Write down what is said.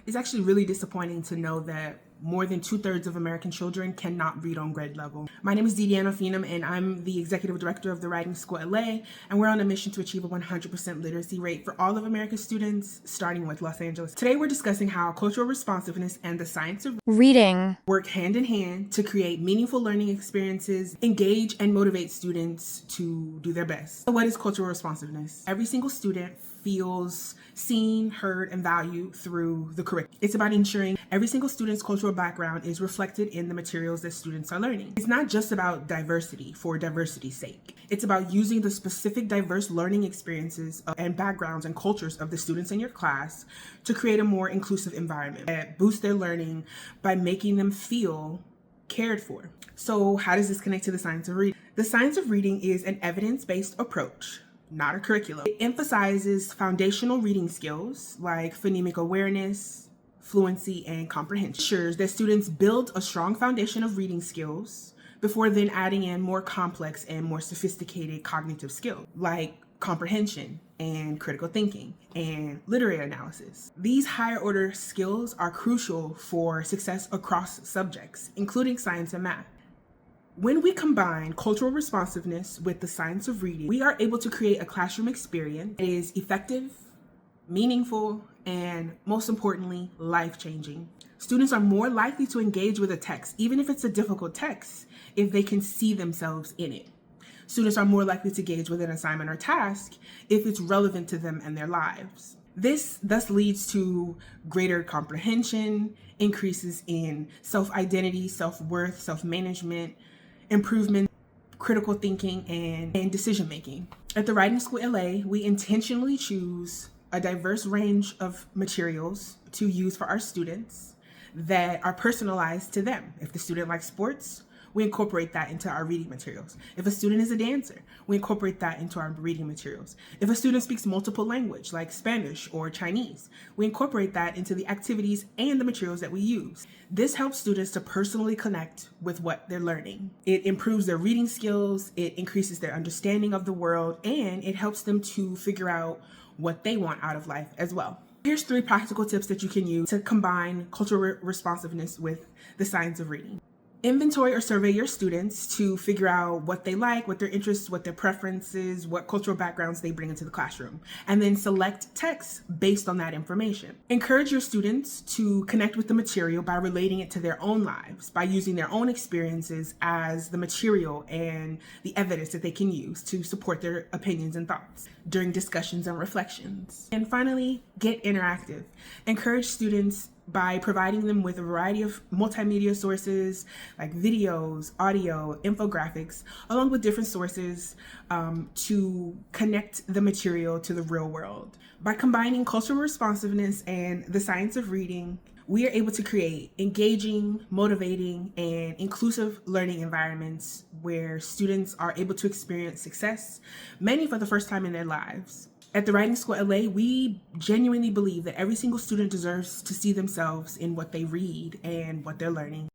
It's actually really disappointing to know that more than 2/3 of American children cannot read on grade level. My name is Deanna Phenom, and I'm the executive director of the Writing School LA, and we're on a mission to achieve a 100% literacy rate for all of America's students, starting with Los Angeles. Today, we're discussing how cultural responsiveness and the science of reading work hand in hand to create meaningful learning experiences, engage and motivate students to do their best. So what is cultural responsiveness? Every single student feels seen, heard, and valued through the curriculum. It's about ensuring every single student's cultural background is reflected in the materials that students are learning. It's not just about diversity for diversity's sake. It's about using the specific diverse learning experiences and backgrounds and cultures of the students in your class to create a more inclusive environment that boosts their learning by making them feel cared for. So how does this connect to the science of reading? The science of reading is an evidence-based approach, not a curriculum. It emphasizes foundational reading skills like phonemic awareness, fluency, and comprehension. It ensures that students build a strong foundation of reading skills before then adding in more complex and more sophisticated cognitive skills like comprehension and critical thinking and literary analysis. These higher order skills are crucial for success across subjects, including science and math. When we combine cultural responsiveness with the science of reading, we are able to create a classroom experience that is effective, meaningful, and most importantly, life-changing. Students are more likely to engage with a text, even if it's a difficult text, if they can see themselves in it. Students are more likely to engage with an assignment or task if it's relevant to them and their lives. This thus leads to greater comprehension, increases in self-identity, self-worth, self-management, improvement, critical thinking, and decision-making. At the Writing School LA, we intentionally choose a diverse range of materials to use for our students that are personalized to them. If the student likes sports, we incorporate that into our reading materials. If a student is a dancer, we incorporate that into our reading materials. If a student speaks multiple language like Spanish or Chinese, we incorporate that into the activities and the materials that we use. This helps students to personally connect with what they're learning. It improves their reading skills, it increases their understanding of the world, and it helps them to figure out what they want out of life as well. Here's 3 practical tips that you can use to combine cultural responsiveness with the science of reading. Inventory or survey your students to figure out what they like, what their interests, what their preferences, what cultural backgrounds they bring into the classroom, and then select texts based on that information. Encourage your students to connect with the material by relating it to their own lives, by using their own experiences as the material and the evidence that they can use to support their opinions and thoughts during discussions and reflections. And finally, get interactive. Encourage students by providing them with a variety of multimedia sources like videos, audio, infographics, along with different sources to connect the material to the real world. By combining cultural responsiveness and the science of reading, we are able to create engaging, motivating, and inclusive learning environments where students are able to experience success, many for the first time in their lives. At the Writing School LA, we genuinely believe that every single student deserves to see themselves in what they read and what they're learning.